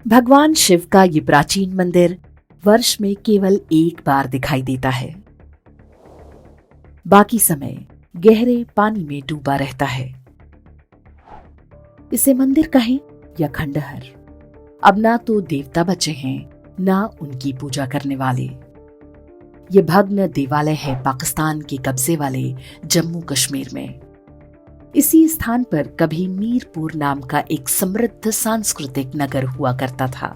भगवान शिव का ये प्राचीन मंदिर वर्ष में केवल एक बार दिखाई देता है। बाकी समय गहरे पानी में डूबा रहता है। इसे मंदिर कहें या खंडहर, अब ना तो देवता बचे हैं ना उनकी पूजा करने वाले। ये भग्न देवालय है पाकिस्तान के कब्जे वाले जम्मू कश्मीर में। इसी स्थान पर कभी मीरपुर नाम का एक समृद्ध सांस्कृतिक नगर हुआ करता था,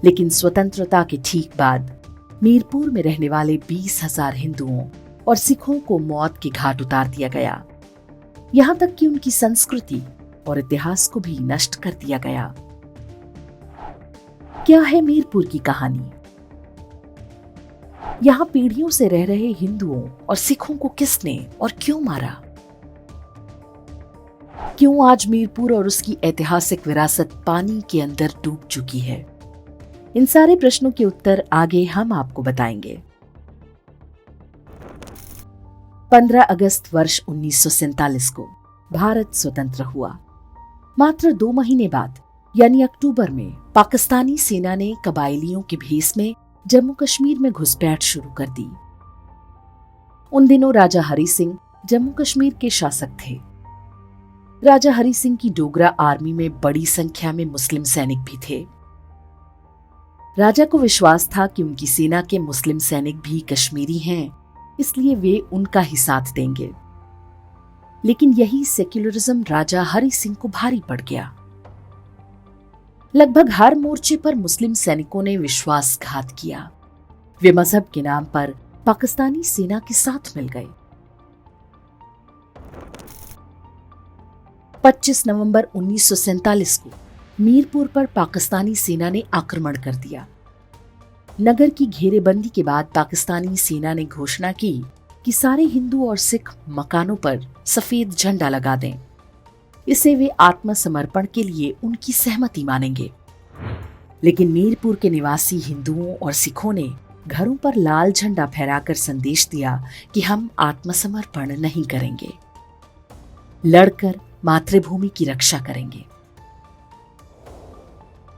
लेकिन स्वतंत्रता के ठीक बाद मीरपुर में रहने वाले 20,000 हिंदुओं और सिखों को मौत के घाट उतार दिया गया। यहां तक कि उनकी संस्कृति और इतिहास को भी नष्ट कर दिया गया। क्या है मीरपुर की कहानी? यहां पीढ़ियों से रह रहे हिंदुओं और सिखों को किसने और क्यों मारा? क्यों आज मीरपुर और उसकी ऐतिहासिक विरासत पानी के अंदर डूब चुकी है? इन सारे प्रश्नों के उत्तर आगे हम आपको बताएंगे। 15 अगस्त वर्ष 1947 को भारत स्वतंत्र हुआ। मात्र 2 महीने बाद यानी अक्टूबर में पाकिस्तानी सेना ने कबायलियों के भेष में जम्मू कश्मीर में घुसपैठ शुरू कर दी। उन दिनों राजा हरि सिंह जम्मू कश्मीर के शासक थे। राजा हरि सिंह की डोगरा आर्मी में बड़ी संख्या में मुस्लिम सैनिक भी थे। राजा को विश्वास था कि उनकी सेना के मुस्लिम सैनिक भी कश्मीरी हैं, इसलिए वे उनका ही साथ देंगे। लेकिन यही सेक्युलरिज्म राजा हरि सिंह को भारी पड़ गया। लगभग हर मोर्चे पर मुस्लिम सैनिकों ने विश्वासघात किया। वे मजहब के नाम पर पाकिस्तानी सेना के साथ मिल गए। 25 नवंबर 1947 को मीरपुर पर पाकिस्तानी सेना ने आक्रमण कर दिया। नगर की घेरेबंदी के बाद पाकिस्तानी सेना ने घोषणा की कि सारे हिंदू और सिख मकानों पर सफेद झंडा लगा दें। इसे वे आत्मसमर्पण के लिए उनकी सहमति मानेंगे। लेकिन मीरपुर के निवासी हिंदुओं और सिखों ने घरों पर लाल झंडा फहराकर संदेश दिया कि हम आत्मसमर्पण नहीं करेंगे, लड़कर मातृभूमि की रक्षा करेंगे।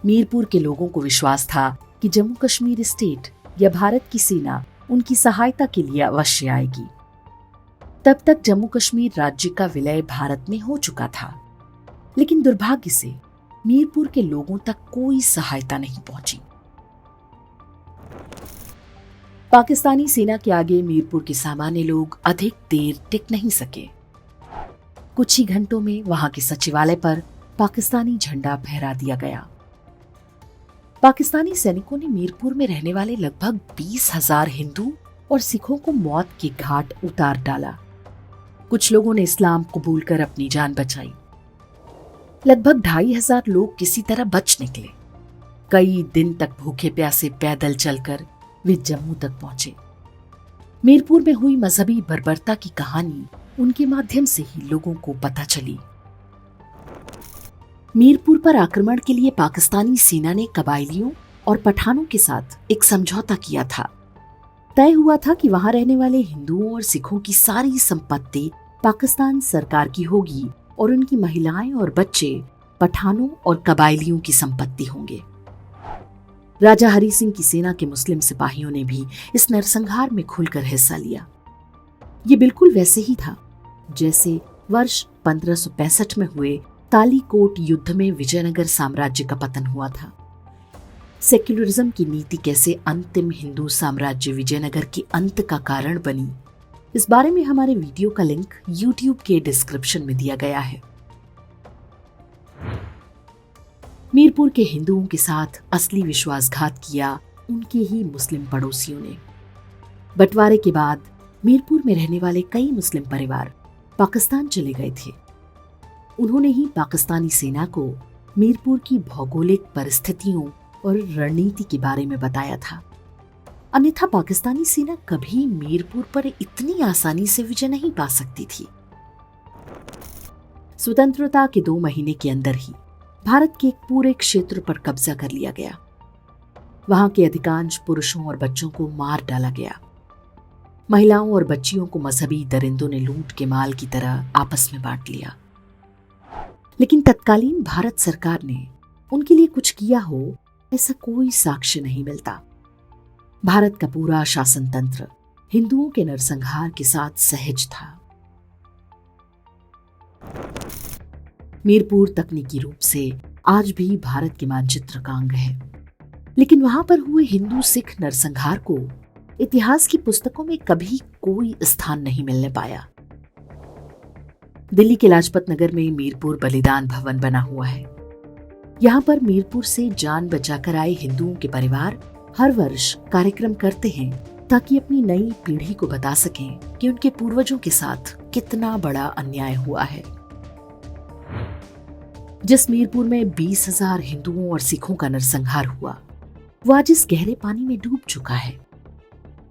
मीरपुर के लोगों को विश्वास था कि जम्मू कश्मीर स्टेट या भारत की सेना उनकी सहायता के लिए अवश्य आएगी। तब तक जम्मू कश्मीर राज्य का विलय भारत में हो चुका था, लेकिन दुर्भाग्य से मीरपुर के लोगों तक कोई सहायता नहीं पहुंची। पाकिस्तानी सेना के आगे मीरपुर के सामान्य लोग अधिक देर टिक नहीं सके। कुछ ही घंटों में वहां के सचिवालय पर पाकिस्तानी झंडा फहरा दिया गया। पाकिस्तानी सैनिकों ने मीरपुर में रहने वाले लगभग 20,000 हिंदू और सिखों को मौत के घाट उतार डाला। कुछ लोगों ने इस्लाम कबूल कर अपनी जान बचाई। लगभग 2,500 लोग किसी तरह बच निकले। कई दिन तक भूखे प्यासे पैदल चलकर वे जम्मू तक पहुंचे। मीरपुर में हुई मजहबी बर्बरता की कहानी उनके माध्यम से ही लोगों को पता चली। मीरपुर पर आक्रमण के लिए पाकिस्तानी सेना ने कबायलियों और पठानों के साथ एक समझौता किया था। तय हुआ था कि वहां रहने वाले हिंदुओं और सिखों की सारी संपत्ति पाकिस्तान सरकार की होगी और उनकी महिलाएं और बच्चे पठानों और कबायलियों की संपत्ति होंगे। राजा हरि सिंह की सेना के मुस्लिम सिपाहियों ने भी इस नरसंहार में खुलकर हिस्सा लिया। ये बिल्कुल वैसे ही था जैसे वर्ष 1565 में हुए तालीकोट युद्ध में विजयनगर साम्राज्य का पतन हुआ था। सेक्युलरिज्म की नीति कैसे अंतिम हिंदू साम्राज्य विजयनगर के अंत का कारण बनी, इस बारे में हमारे वीडियो का लिंक YouTube के डिस्क्रिप्शन में दिया गया है। मीरपुर के हिंदुओं के साथ असली विश्वासघात किया उनके ही मुस्लिम पड़ोसियों ने। बंटवारे के बाद मीरपुर में रहने वाले कई मुस्लिम परिवार पाकिस्तान चले गए थे। उन्होंने ही पाकिस्तानी सेना को मीरपुर की भौगोलिक परिस्थितियों और रणनीति के बारे में बताया था। अन्यथा पाकिस्तानी सेना कभी मीरपुर पर इतनी आसानी से विजय नहीं पा सकती थी। स्वतंत्रता के 2 महीने के अंदर ही भारत के एक पूरे क्षेत्र पर कब्जा कर लिया गया। वहां के अधिकांश पुरुषों और बच्चों को मार डाला गया। महिलाओं और बच्चियों को मजहबी दरिंदों ने लूट के माल की तरह आपस में बांट लिया। लेकिन तत्कालीन भारत सरकार ने उनके लिए कुछ किया हो, ऐसा कोई साक्ष्य नहीं मिलता। भारत का पूरा शासन तंत्र हिंदुओं के नरसंहार के साथ सहज था। मीरपुर तकनीकी रूप से आज भी भारत के मानचित्र का अंग है, लेकिन वहां पर हुए हिंदू सिख नरसंहार को इतिहास की पुस्तकों में कभी कोई स्थान नहीं मिलने पाया। दिल्ली के लाजपत नगर में मीरपुर बलिदान भवन बना हुआ है। यहाँ पर मीरपुर से जान बचाकर आए हिंदुओं के परिवार हर वर्ष कार्यक्रम करते हैं ताकि अपनी नई पीढ़ी को बता सकें कि उनके पूर्वजों के साथ कितना बड़ा अन्याय हुआ है। जिस मीरपुर में 20,000 हिंदुओं और सिखों का नरसंहार हुआ, वो आज इस गहरे पानी में डूब चुका है।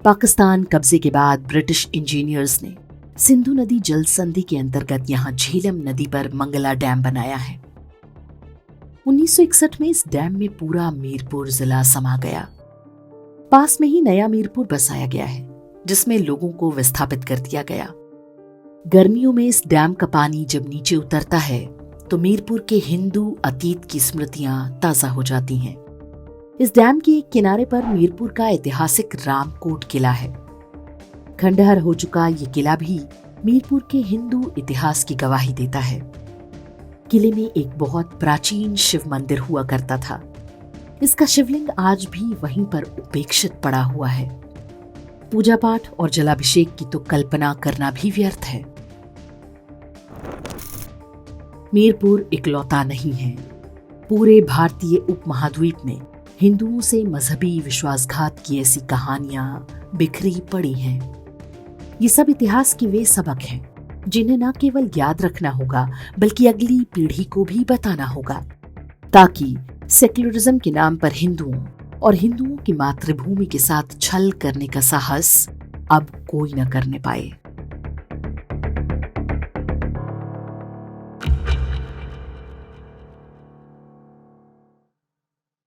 पाकिस्तान कब्जे के बाद ब्रिटिश इंजीनियर्स ने सिंधु नदी जल संधि के अंतर्गत यहाँ झेलम नदी पर मंगला डैम बनाया है। 1961 में इस डैम में पूरा मीरपुर जिला समा गया। पास में ही नया मीरपुर बसाया गया है, जिसमें लोगों को विस्थापित कर दिया गया। गर्मियों में इस डैम का पानी जब नीचे उतरता है तो मीरपुर के हिंदू अतीत की स्मृतियां ताजा हो जाती हैं। इस डैम के एक किनारे पर मीरपुर का ऐतिहासिक रामकोट किला है। खंडहर हो चुका ये किला भी मीरपुर के हिंदू इतिहास की गवाही देता है। किले में एक बहुत प्राचीन शिव मंदिर हुआ करता था। इसका शिवलिंग आज भी वहीं पर उपेक्षित पड़ा हुआ है। पूजा पाठ और जलाभिषेक की तो कल्पना करना भी व्यर्थ है। मीरपुर इकलौता नहीं है। पूरे भारतीय उपमहाद्वीप में हिंदुओं से मजहबी विश्वासघात की ऐसी कहानियां बिखरी पड़ी हैं। ये सब इतिहास के वे सबक हैं जिन्हें न केवल याद रखना होगा बल्कि अगली पीढ़ी को भी बताना होगा, ताकि सेक्युलरिज्म के नाम पर हिंदुओं और हिंदुओं की मातृभूमि के साथ छल करने का साहस अब कोई न करने पाए।